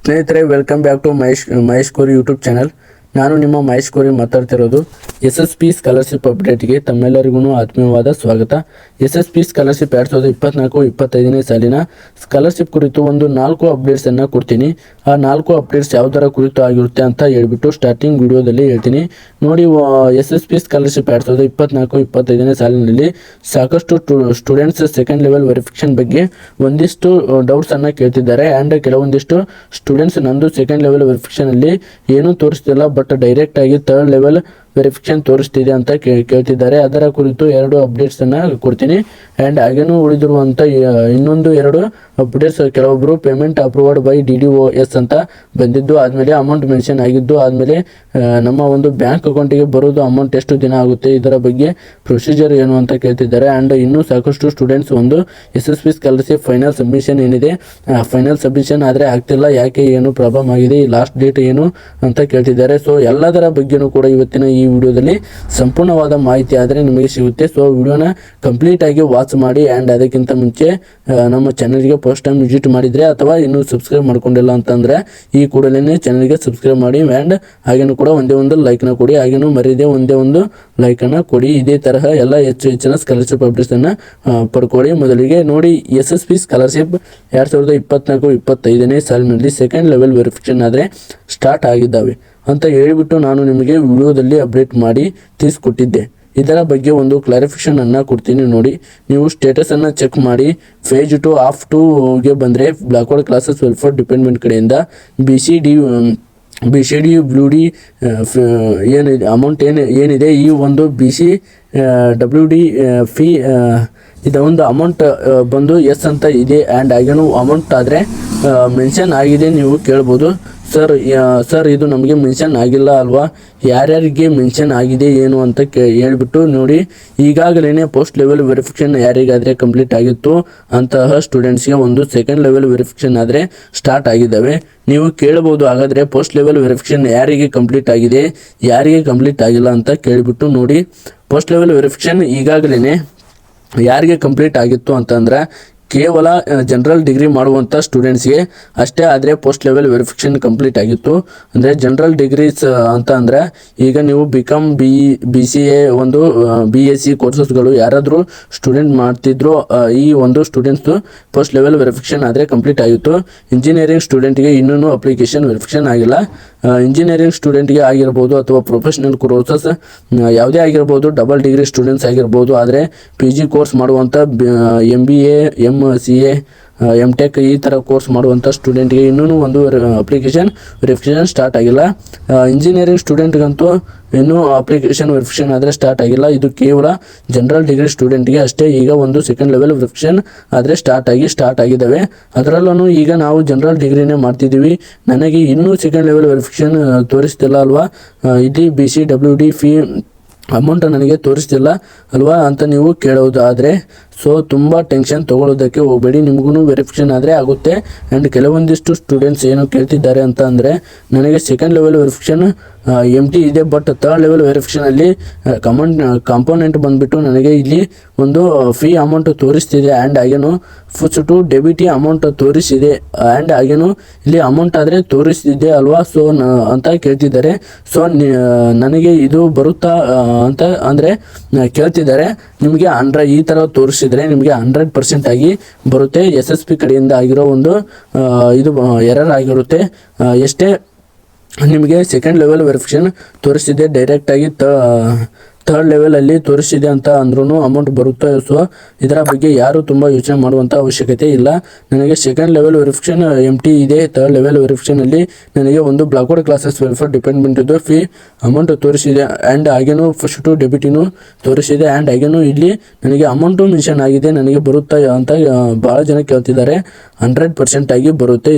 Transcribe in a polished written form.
ಸ್ನೇಹಿತರೆ, welcome back to Mahesh ಕೋರಿ YouTube channel. ನಾನು ನಿಮ್ಮ ಮಹೇಶ್ ಕೋರಿ ಮಾತಾಡ್ತಿರೋದು. SSP ಸ್ಕಾಲರ್ಶಿಪ್ ಅಪ್ಡೇಟ್ಗೆ ತಮ್ಮೆಲ್ಲರಿಗೂ ಆತ್ಮೀಯವಾದ ಸ್ವಾಗತ. SSP ಸ್ಕಾಲರ್ಶಿಪ್ 2024-25ನೇ ಸಾಲಿನ ಸ್ಕಾಲರ್ಶಿಪ್ ಕುರಿತು ಒಂದು 4 ಅಪ್ಡೇಟ್ಸನ್ನು ಕೊಡ್ತೀನಿ. ಆ 4 ಅಪ್ಡೇಟ್ಸ್ ಯಾವುದರ ಕುರಿತು ಆಗಿರುತ್ತೆ ಅಂತ ಹೇಳ್ಬಿಟ್ಟು ಸ್ಟಾರ್ಟಿಂಗ್ ವಿಡಿಯೋದಲ್ಲಿ ಹೇಳ್ತೀನಿ. ನೋಡಿ, SSP ಸ್ಕಾಲರ್ಶಿಪ್ 2024-25ನೇ ಸಾಲಿನಲ್ಲಿ ಸಾಕಷ್ಟು ಸ್ಟೂಡೆಂಟ್ಸ್ ಸೆಕೆಂಡ್ ಲೆವೆಲ್ ವೆರಿಫಿಕೇಶನ್ ಬಗ್ಗೆ ಒಂದಿಷ್ಟು ಡೌಟ್ಸನ್ನು ಕೇಳ್ತಿದ್ದಾರೆ. ಆ್ಯಂಡ್ ಕೆಲವೊಂದಿಷ್ಟು ಸ್ಟೂಡೆಂಟ್ಸ್ ನಂದು ಸೆಕೆಂಡ್ ಲೆವೆಲ್ ವೆರಿಫಿಕೇಶನಲ್ಲಿ ಏನೂ ತೋರಿಸ್ತಿಲ್ಲ, ಬಟ್ ಡೈರೆಕ್ಟ್ ಆಗಿ ಥರ್ಡ್ ಲೆವೆಲ್ ವೆರಿಫಿಕೇಶನ್ ತೋರಿಸ್ತಿದೆ ಅಂತ ಕೇಳ್ತಿದ್ದಾರೆ. ಅದರ ಕುರಿತು 2 ಅಪ್ಡೇಟ್ಸನ್ನು ಕೊಡ್ತೀನಿ. ಆ್ಯಂಡ್ ಹಾಗೇನೂ ಉಳಿದಿರುವಂಥ ಇನ್ನೊಂದು 2 ಅಪ್ಡೇಟ್ಸ್, ಕೆಲವೊಬ್ಬರು ಪೇಮೆಂಟ್ ಅಪ್ರೂವ್ಡ್ ಬೈ DDOS ಅಂತ ಬಂದಿದ್ದು, ಆದಮೇಲೆ ಅಮೌಂಟ್ ಮೆನ್ಷನ್ ಆಗಿದ್ದು, ಆದಮೇಲೆ ನಮ್ಮ ಒಂದು ಬ್ಯಾಂಕ್ ಅಕೌಂಟಿಗೆ ಬರೋದು ಅಮೌಂಟ್ ಎಷ್ಟು ದಿನ ಆಗುತ್ತೆ, ಇದರ ಬಗ್ಗೆ ಪ್ರೊಸೀಜರ್ ಏನು ಅಂತ ಕೇಳ್ತಿದ್ದಾರೆ. ಆ್ಯಂಡ್ ಇನ್ನೂ ಸಾಕಷ್ಟು ಸ್ಟೂಡೆಂಟ್ಸ್ ಒಂದು SSP ಸ್ಕಾಲರ್ಶಿಪ್ ಫೈನಲ್ ಸಬ್ಮಿಷನ್ ಏನಿದೆ, ಫೈನಲ್ ಸಬ್ಮಿಷನ್ ಆದರೆ ಆಗ್ತಿಲ್ಲ, ಯಾಕೆ, ಏನು ಪ್ರಾಬ್ಲಮ್ ಆಗಿದೆ, ಲಾಸ್ಟ್ ಡೇಟ್ ಏನು ಅಂತ ಕೇಳ್ತಿದ್ದಾರೆ. ಸೊ ಎಲ್ಲದರ ಬಗ್ಗೆನೂ ಕೂಡ ಇವತ್ತಿನ ಈ ವಿಡಿಯೋದಲ್ಲಿ ಸಂಪೂರ್ಣವಾದ ಮಾಹಿತಿ ಆದರೆ ನಿಮಗೆ ಸಿಗುತ್ತೆ. ಸೊ ವಿಡಿಯೋನ ಕಂಪ್ಲೀಟ್ ಆಗಿ ವಾಚ್ ಮಾಡಿ. ಆ್ಯಂಡ್ ಅದಕ್ಕಿಂತ ಮುಂಚೆ ನಮ್ಮ ಚಾನಲ್ಗೆ ಫಸ್ಟ್ ಟೈಮ್ ವಿಸಿಟ್ ಮಾಡಿದರೆ ಅಥವಾ ಇನ್ನೂ ಸಬ್ಸ್ಕ್ರೈಬ್ ಮಾಡ್ಕೊಂಡಿಲ್ಲ ಅಂತಂದರೆ ಈ ಕೂಡಲೇ ಚಾನಲ್ಗೆ ಸಬ್ಸ್ಕ್ರೈಬ್ ಮಾಡಿ. ಆ್ಯಂಡ್ ಹಾಗೇನು ಕೂಡ ಒಂದೇ ಒಂದು ಲೈಕ್ನ ಕೊಡಿ, ಹಾಗೇನು ಮರೀದೆ ಒಂದೇ ಒಂದು ಲೈಕನ್ನು ಕೊಡಿ. ಇದೇ ತರಹ ಎಲ್ಲ ಹೆಚ್ಚಿನ ಸ್ಕಾಲರ್ಶಿಪ್ ಅಪ್ಡೇಟ್ಸನ್ನು ಪಡ್ಕೊಳ್ಳಿ. ಮೊದಲಿಗೆ ನೋಡಿ, SSP ಸ್ಕಾಲರ್ಶಿಪ್ 2024-25ನೇ ಸಾಲಿನಲ್ಲಿ ಸೆಕೆಂಡ್ ಲೆವೆಲ್ ವೆರಿಫಿಕೇಶನ್ ಆದರೆ ಸ್ಟಾರ್ಟ್ ಆಗಿದ್ದಾವೆ ಅಂತ ಹೇಳಿಬಿಟ್ಟು ನಾನು ನಿಮಗೆ ವಿಡಿಯೋದಲ್ಲಿ ಅಪ್ಡೇಟ್ ಮಾಡಿ ತಿಳಿಸ್ಕೊಟ್ಟಿದ್ದೆ. ಇದರ ಬಗ್ಗೆ ಒಂದು ಕ್ಲಾರಿಫಿಕೇಶನ್ ಅನ್ನು ಕೊಡ್ತೀನಿ. ನೋಡಿ, ನೀವು ಸ್ಟೇಟಸನ್ನು ಚೆಕ್ ಮಾಡಿ. ಫೇಜ್ 2 ಆಫ್ 2ಗೆ ಬಂದರೆ ಬ್ಯಾಕ್ವರ್ಡ್ ಕ್ಲಾಸಸ್ ವೆಲ್ಫೇರ್ ಡಿಪಾರ್ಟ್ಮೆಂಟ್ ಕಡೆಯಿಂದ BCD WD ಏನಿದೆ ಅಮೌಂಟ್ ಏನಿದೆ, ಈ ಒಂದು BCWD ಫೀ ಇದೊಂದು ಅಮೌಂಟ್ ಬಂದು ಎಸ್ ಅಂತ ಇದೆ. ಆ್ಯಂಡ್ ಹಾಗೇನು ಅಮೌಂಟ್ ಆದರೆ ಮೆನ್ಷನ್ ಆಗಿದೆ. ನೀವು ಕೇಳ್ಬೋದು, ಸರ್ ಇದು ನಮಗೆ ಮೆನ್ಷನ್ ಆಗಿಲ್ಲ ಅಲ್ವಾ, ಯಾರ್ಯಾರಿಗೆ ಮೆನ್ಷನ್ ಆಗಿದೆ ಏನು ಅಂತ ಹೇಳ್ಬಿಟ್ಟು. ನೋಡಿ, ಈಗಾಗಲೇ ಪೋಸ್ಟ್ ಲೆವೆಲ್ ವೆರಿಫಿಕೇಶನ್ ಯಾರಿಗಾದರೆ ಕಂಪ್ಲೀಟ್ ಆಗಿತ್ತು ಅಂತಹ ಸ್ಟೂಡೆಂಟ್ಸ್ಗೆ ಒಂದು ಸೆಕೆಂಡ್ ಲೆವೆಲ್ ವೆರಿಫಿಕೇಶನ್ ಆದರೆ ಸ್ಟಾರ್ಟ್ ಆಗಿದ್ದಾವೆ. ನೀವು ಕೇಳ್ಬೋದು, ಹಾಗಾದರೆ ಪೋಸ್ಟ್ ಲೆವೆಲ್ ವೆರಿಫಿಕೇಶನ್ ಯಾರಿಗೆ ಕಂಪ್ಲೀಟ್ ಆಗಿದೆ, ಯಾರಿಗೆ ಕಂಪ್ಲೀಟ್ ಆಗಿಲ್ಲ ಅಂತ ಕೇಳಿಬಿಟ್ಟು. ನೋಡಿ, ಪೋಸ್ಟ್ ಲೆವೆಲ್ ವೆರಿಫಿಕೇಶನ್ ಈಗಾಗಲೇ ಯಾರಿಗೆ ಕಂಪ್ಲೀಟ್ ಆಗಿತ್ತು ಅಂತಂದ್ರೆ ಕೇವಲ ಜನರಲ್ ಡಿಗ್ರಿ ಮಾಡುವಂಥ ಸ್ಟೂಡೆಂಟ್ಸ್ಗೆ ಅಷ್ಟೇ. ಆದರೆ ಪೋಸ್ಟ್ ಲೆವೆಲ್ ವೆರಿಫಿಕೇಶನ್ ಕಂಪ್ಲೀಟ್ ಆಗಿತ್ತು. ಅಂದರೆ ಜನರಲ್ ಡಿಗ್ರೀಸ್ ಅಂತ ಅಂದರೆ ಈಗ ನೀವು BCom BCA ಒಂದು BSc ಕೋರ್ಸಸ್ಗಳು ಯಾರಾದರೂ ಸ್ಟೂಡೆಂಟ್ ಮಾಡ್ತಿದ್ರು, ಈ ಒಂದು ಸ್ಟೂಡೆಂಟ್ಸು ಪೋಸ್ಟ್ ಲೆವೆಲ್ ವೆರಿಫಿಕೇಶನ್ ಆದರೆ ಕಂಪ್ಲೀಟ್ ಆಗಿತ್ತು. ಇಂಜಿನಿಯರಿಂಗ್ ಸ್ಟೂಡೆಂಟ್ಗೆ ಇನ್ನೂ ಅಪ್ಲಿಕೇಶನ್ ವೆರಿಫಿಕೇಶನ್ ಆಗಿಲ್ಲ. ಇಂಜಿನಿಯರಿಂಗ್ ಸ್ಟೂಡೆಂಟ್ಗೆ ಆಗಿರ್ಬೋದು ಅಥವಾ ಪ್ರೊಫೆಷನಲ್ ಕೋರ್ಸಸ್ ಯಾವುದೇ ಆಗಿರ್ಬೋದು, ಡಬಲ್ ಡಿಗ್ರಿ ಸ್ಟೂಡೆಂಟ್ಸ್ ಆಗಿರ್ಬೋದು, ಆದರೆ PG ಕೋರ್ಸ್ ಮಾಡುವಂಥ MBA MCA MTech ಈ ಥರ ಕೋರ್ಸ್ ಮಾಡುವಂಥ ಸ್ಟೂಡೆಂಟ್ಗೆ ಇನ್ನೂ ಒಂದು ಅಪ್ಲಿಕೇಶನ್ ವೆರಿಫಿಕೇಶನ್ ಸ್ಟಾರ್ಟ್ ಆಗಿಲ್ಲ. ಇಂಜಿನಿಯರಿಂಗ್ ಸ್ಟೂಡೆಂಟ್ಗಂತೂ ಇನ್ನೂ ಅಪ್ಲಿಕೇಶನ್ ವೆರಿಫಿಕೇಶನ್ ಆದರೆ ಸ್ಟಾರ್ಟ್ ಆಗಿಲ್ಲ. ಇದು ಕೇವಲ ಜನರಲ್ ಡಿಗ್ರಿ ಸ್ಟೂಡೆಂಟ್ಗೆ ಅಷ್ಟೇ. ಈಗ ಒಂದು ಸೆಕೆಂಡ್ ಲೆವೆಲ್ ವೆರಿಫಿಕೇಶನ್ ಆದರೆ ಸ್ಟಾರ್ಟ್ ಆಗಿದ್ದಾವೆ. ಅದರಲ್ಲೂ ಈಗ ನಾವು ಜನರಲ್ ಡಿಗ್ರಿನೇ ಮಾಡ್ತಿದ್ದೀವಿ, ನನಗೆ ಇನ್ನೂ ಸೆಕೆಂಡ್ ಲೆವೆಲ್ ವೆರಿಫಿಕೇಶನ್ ತೋರಿಸ್ತಿಲ್ಲ ಅಲ್ವಾ, ಇಲ್ಲಿ BCWD ಫೀ ಅಮೌಂಟ್ ನನಗೆ ತೋರಿಸ್ತಿಲ್ಲ ಅಲ್ವಾ ಅಂತ ನೀವು ಕೇಳೋದು. ಆದರೆ ಸೊ ತುಂಬ ಟೆನ್ಷನ್ ತೊಗೊಳ್ಳೋದಕ್ಕೆ ಹೋಗಬೇಡಿ, ನಿಮಗೂ ವೆರಿಫಿಕೇಶನ್ ಆದರೆ ಆಗುತ್ತೆ. ಆ್ಯಂಡ್ ಕೆಲವೊಂದಿಷ್ಟು ಸ್ಟೂಡೆಂಟ್ಸ್ ಏನು ಕೇಳ್ತಿದ್ದಾರೆ ಅಂತ ಅಂದರೆ, ನನಗೆ ಸೆಕೆಂಡ್ ಲೆವೆಲ್ ವೆರಿಫಿಕೇಶನ್ MT ಇದೆ, ಬಟ್ ಥರ್ಡ್ ಲೆವೆಲ್ ವೆರಿಫಿಕೇಶನಲ್ಲಿ ಕಾಂಪೋನೆಂಟ್ ಬಂದುಬಿಟ್ಟು ನನಗೆ ಇಲ್ಲಿ ಒಂದು ಫೀ ಅಮೌಂಟ್ ತೋರಿಸ್ತಿದೆ. ಆ್ಯಂಡ್ ಹಾಗೇನು ಫಸ್ಟ್ ಟು ಡೆಬಿಟಿ ಅಮೌಂಟ್ ತೋರಿಸಿದೆ. ಆ್ಯಂಡ್ ಹಾಗೇನು ಇಲ್ಲಿ ಅಮೌಂಟ್ ಆದರೆ ತೋರಿಸ್ತಿದೆ ಅಲ್ವಾ, ಸೊ ಅಂತ ಕೇಳ್ತಿದ್ದಾರೆ. ಸೊ ನನಗೆ ಇದು ಬರುತ್ತಾ ಅಂತ ಅಂದರೆ ಕೇಳ್ತಿದ್ದಾರೆ. ನಿಮಗೆ ಈ ಥರ ತೋರಿಸಿದರೆ ನಿಮಗೆ 100% ಆಗಿ ಬರುತ್ತೆ. SSP ಕಡೆಯಿಂದ ಆಗಿರೋ ಒಂದು ಇದು ಎರರ್ ಆಗಿರುತ್ತೆ. ಎಷ್ಟೇ ನಿಮಗೆ ಸೆಕೆಂಡ್ ಲೆವೆಲ್ ವೆರಿಫಿಕೇಶನ್ ತೋರಿಸಿದೆ, ಡೈರೆಕ್ಟಾಗಿ ಥರ್ಡ್ ಲೆವೆಲಲ್ಲಿ ತೋರಿಸಿದೆ ಅಂತ ಅಂದ್ರೂ ಅಮೌಂಟ್ ಬರುತ್ತೆ. ಸೊ ಇದರ ಬಗ್ಗೆ ಯಾರು ತುಂಬ ಯೋಚನೆ ಮಾಡುವಂಥ ಅವಶ್ಯಕತೆ ಇಲ್ಲ. ನನಗೆ ಸೆಕೆಂಡ್ ಲೆವೆಲ್ ವೆರಿಫಿಕೇಶನ್ MT ಇದೆ, ಥರ್ಡ್ ಲೆವೆಲ್ ವೆರಿಫಿಕೇಶನಲ್ಲಿ ನನಗೆ ಒಂದು ಬ್ಲಾಕ್ವರ್ಡ್ ಕ್ಲಾಸಸ್ ವೆಲ್ಫೇರ್ ಡಿಪಾರ್ಟ್ಮೆಂಟಿದ್ದು ಫೀ ಅಮೌಂಟ್ ತೋರಿಸಿದೆ. ಆ್ಯಂಡ್ ಹಾಗೇನು ಫಸ್ಟ್ ಟು ಡೆಬಿಟಿನೂ ತೋರಿಸಿದೆ. ಆ್ಯಂಡ್ ಹಾಗೇನು ಇಲ್ಲಿ ನನಗೆ ಅಮೌಂಟು ಮೆನ್ಷನ್ ಆಗಿದೆ, ನನಗೆ ಬರುತ್ತಾ ಅಂತ ಭಾಳ ಜನ ಕೇಳ್ತಿದ್ದಾರೆ. 100% ಆಗಿ ಬರುತ್ತೆ.